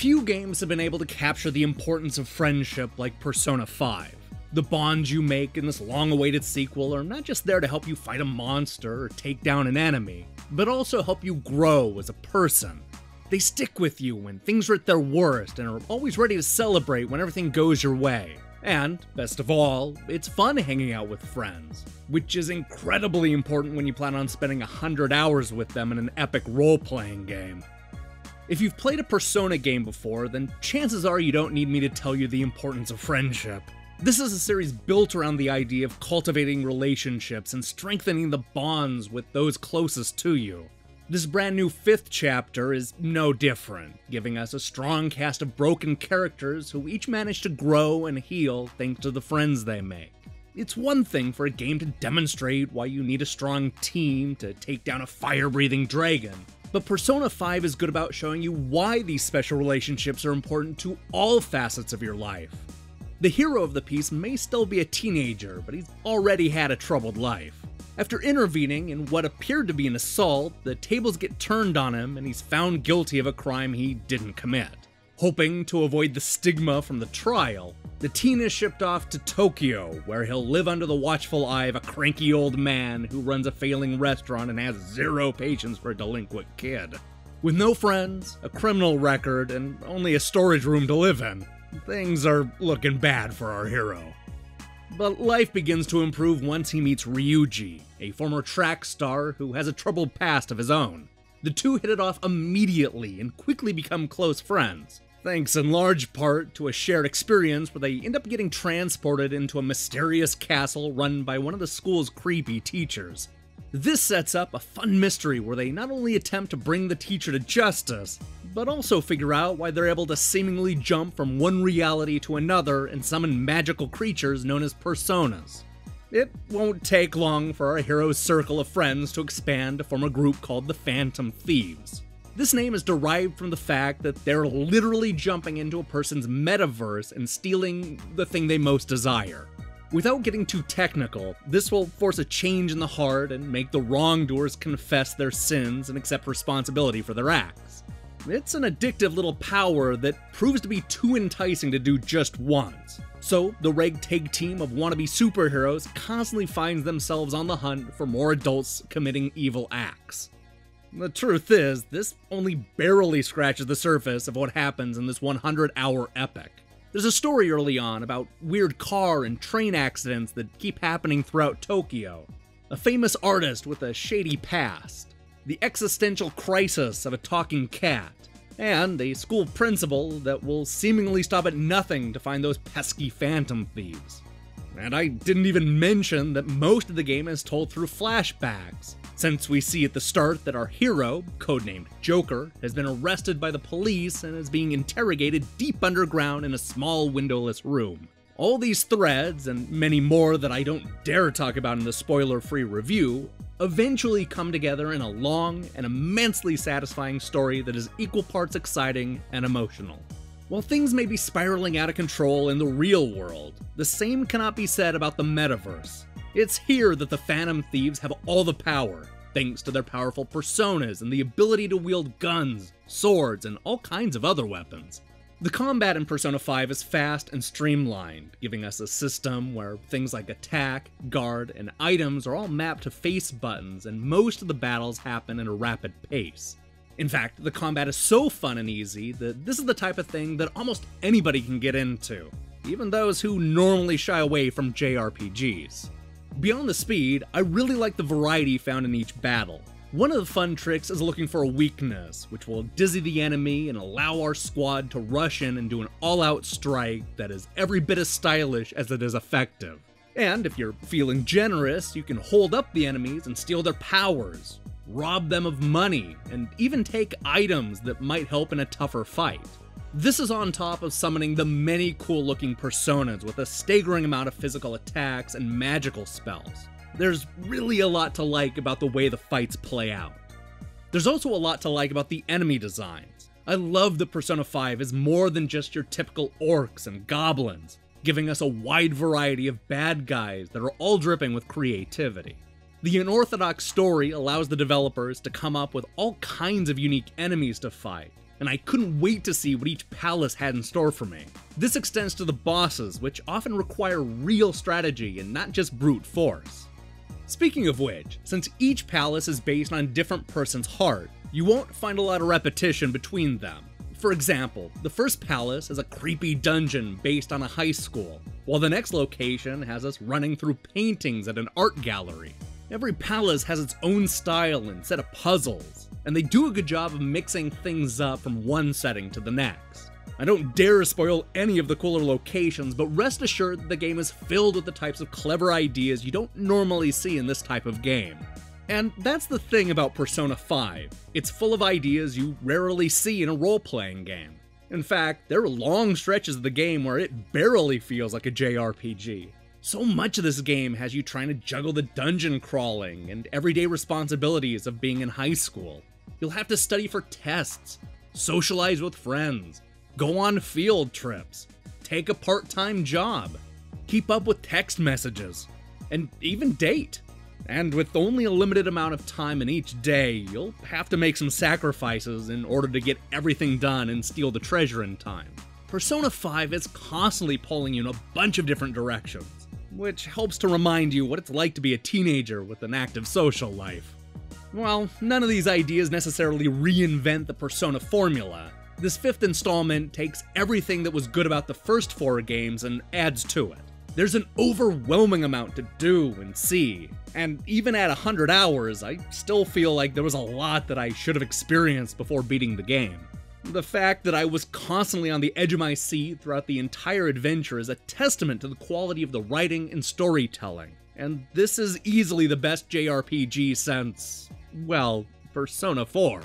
Few games have been able to capture the importance of friendship like Persona 5. The bonds you make in this long-awaited sequel are not just there to help you fight a monster or take down an enemy, but also help you grow as a person. They stick with you when things are at their worst and are always ready to celebrate when everything goes your way. And, best of all, it's fun hanging out with friends, which is incredibly important when you plan on spending 100 hours with them in an epic role-playing game. If you've played a Persona game before, then chances are you don't need me to tell you the importance of friendship. This is a series built around the idea of cultivating relationships and strengthening the bonds with those closest to you. This brand new 5th chapter is no different, giving us a strong cast of broken characters who each manage to grow and heal thanks to the friends they make. It's one thing for a game to demonstrate why you need a strong team to take down a fire-breathing dragon, but Persona 5 is good about showing you why these special relationships are important to all facets of your life. The hero of the piece may still be a teenager, but he's already had a troubled life. After intervening in what appeared to be an assault, the tables get turned on him and he's found guilty of a crime he didn't commit. Hoping to avoid the stigma from the trial, the teen is shipped off to Tokyo, where he'll live under the watchful eye of a cranky old man who runs a failing restaurant and has zero patience for a delinquent kid. With no friends, a criminal record, and only a storage room to live in, things are looking bad for our hero. But life begins to improve once he meets Ryuji, a former track star who has a troubled past of his own. The two hit it off immediately and quickly become close friends, thanks in large part to a shared experience where they end up getting transported into a mysterious castle run by one of the school's creepy teachers. This sets up a fun mystery where they not only attempt to bring the teacher to justice, but also figure out why they're able to seemingly jump from one reality to another and summon magical creatures known as personas. It won't take long for our hero's circle of friends to expand to form a group called the Phantom Thieves. This name is derived from the fact that they're literally jumping into a person's metaverse and stealing the thing they most desire. Without getting too technical, this will force a change in the heart and make the wrongdoers confess their sins and accept responsibility for their acts. It's an addictive little power that proves to be too enticing to do just once. So, the ragtag team of wannabe superheroes constantly finds themselves on the hunt for more adults committing evil acts. The truth is, this only barely scratches the surface of what happens in this 100-hour epic. There's a story early on about weird car and train accidents that keep happening throughout Tokyo, a famous artist with a shady past, the existential crisis of a talking cat, and a school principal that will seemingly stop at nothing to find those pesky phantom thieves. And I didn't even mention that most of the game is told through flashbacks, since we see at the start that our hero, codenamed Joker, has been arrested by the police and is being interrogated deep underground in a small windowless room. All these threads, and many more that I don't dare talk about in the spoiler-free review, eventually come together in a long and immensely satisfying story that is equal parts exciting and emotional. While things may be spiraling out of control in the real world, the same cannot be said about the metaverse. It's here that the Phantom Thieves have all the power, thanks to their powerful personas and the ability to wield guns, swords, and all kinds of other weapons. The combat in Persona 5 is fast and streamlined, giving us a system where things like attack, guard, and items are all mapped to face buttons, and most of the battles happen at a rapid pace. In fact, the combat is so fun and easy that this is the type of thing that almost anybody can get into, even those who normally shy away from JRPGs. Beyond the speed, I really like the variety found in each battle. One of the fun tricks is looking for a weakness, which will dizzy the enemy and allow our squad to rush in and do an all-out strike that is every bit as stylish as it is effective. And if you're feeling generous, you can hold up the enemies and steal their powers, rob them of money, and even take items that might help in a tougher fight. This is on top of summoning the many cool-looking personas with a staggering amount of physical attacks and magical spells. There's really a lot to like about the way the fights play out. There's also a lot to like about the enemy designs. I love that Persona 5 is more than just your typical orcs and goblins, giving us a wide variety of bad guys that are all dripping with creativity. The unorthodox story allows the developers to come up with all kinds of unique enemies to fight, and I couldn't wait to see what each palace had in store for me. This extends to the bosses, which often require real strategy and not just brute force. Speaking of which, since each palace is based on a different person's heart, you won't find a lot of repetition between them. For example, the first palace is a creepy dungeon based on a high school, while the next location has us running through paintings at an art gallery. Every palace has its own style and set of puzzles, and they do a good job of mixing things up from one setting to the next. I don't dare spoil any of the cooler locations, but rest assured that the game is filled with the types of clever ideas you don't normally see in this type of game. And that's the thing about Persona 5. It's full of ideas you rarely see in a role-playing game. In fact, there are long stretches of the game where it barely feels like a JRPG. So much of this game has you trying to juggle the dungeon crawling and everyday responsibilities of being in high school. You'll have to study for tests, socialize with friends, go on field trips, take a part-time job, keep up with text messages, and even date. And with only a limited amount of time in each day, you'll have to make some sacrifices in order to get everything done and steal the treasure in time. Persona 5 is constantly pulling you in a bunch of different directions, which helps to remind you what it's like to be a teenager with an active social life. While none of these ideas necessarily reinvent the Persona formula, this fifth installment takes everything that was good about the first 4 games and adds to it. There's an overwhelming amount to do and see, and even at 100 hours, I still feel like there was a lot that I should have experienced before beating the game. The fact that I was constantly on the edge of my seat throughout the entire adventure is a testament to the quality of the writing and storytelling, and this is easily the best JRPG since, well, Persona 4.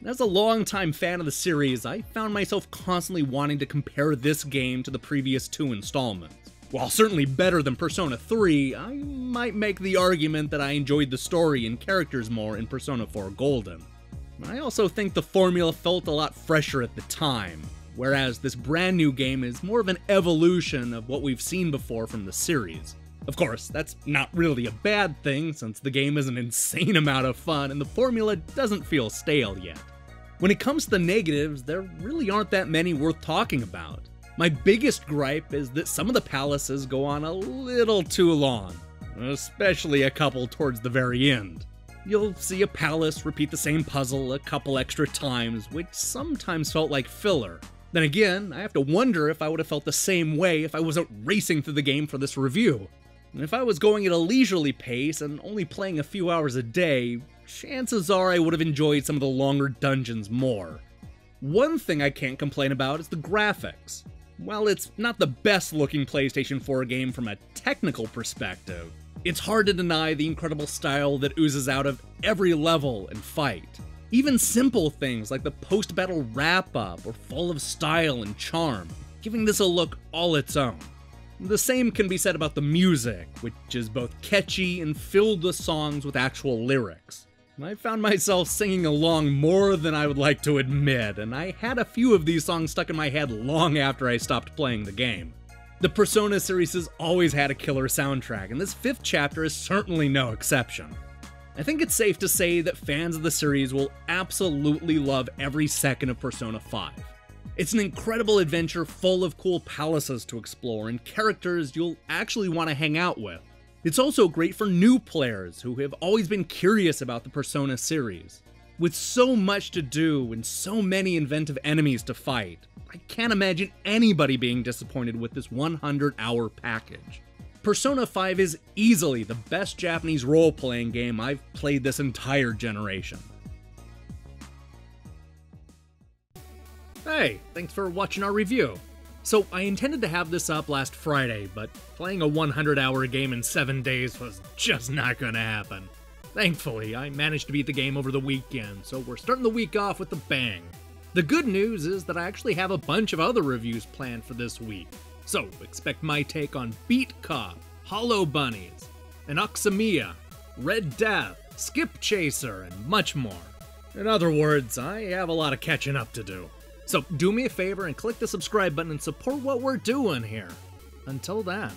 As a longtime fan of the series, I found myself constantly wanting to compare this game to the previous 2 installments. While certainly better than Persona 3, I might make the argument that I enjoyed the story and characters more in Persona 4 Golden. I also think the formula felt a lot fresher at the time, whereas this brand new game is more of an evolution of what we've seen before from the series. Of course, that's not really a bad thing, since the game is an insane amount of fun and the formula doesn't feel stale yet. When it comes to the negatives, there really aren't that many worth talking about. My biggest gripe is that some of the palaces go on a little too long, especially a couple towards the very end. You'll see a palace repeat the same puzzle a couple extra times, which sometimes felt like filler. Then again, I have to wonder if I would have felt the same way if I wasn't racing through the game for this review. If I was going at a leisurely pace and only playing a few hours a day, chances are I would have enjoyed some of the longer dungeons more. One thing I can't complain about is the graphics. While it's not the best looking PlayStation 4 game from a technical perspective, it's hard to deny the incredible style that oozes out of every level and fight. Even simple things like the post-battle wrap-up are full of style and charm, giving this a look all its own. The same can be said about the music, which is both catchy and filled with songs with actual lyrics. I found myself singing along more than I would like to admit, and I had a few of these songs stuck in my head long after I stopped playing the game. The Persona series has always had a killer soundtrack, and this 5th chapter is certainly no exception. I think it's safe to say that fans of the series will absolutely love every second of Persona 5. It's an incredible adventure full of cool palaces to explore and characters you'll actually want to hang out with. It's also great for new players who have always been curious about the Persona series. With so much to do and so many inventive enemies to fight, I can't imagine anybody being disappointed with this 100-hour package. Persona 5 is easily the best Japanese role-playing game I've played this entire generation. Hey, thanks for watching our review. So I intended to have this up last Friday, but playing a 100-hour game in 7 days was just not gonna happen. Thankfully, I managed to beat the game over the weekend, so we're starting the week off with a bang. The good news is that I actually have a bunch of other reviews planned for this week, so expect my take on Beat Cop, Hollow Bunnies, Anoxemia, Red Death, Skip Chaser, and much more. In other words, I have a lot of catching up to do. So do me a favor and click the subscribe button and support what we're doing here. Until then.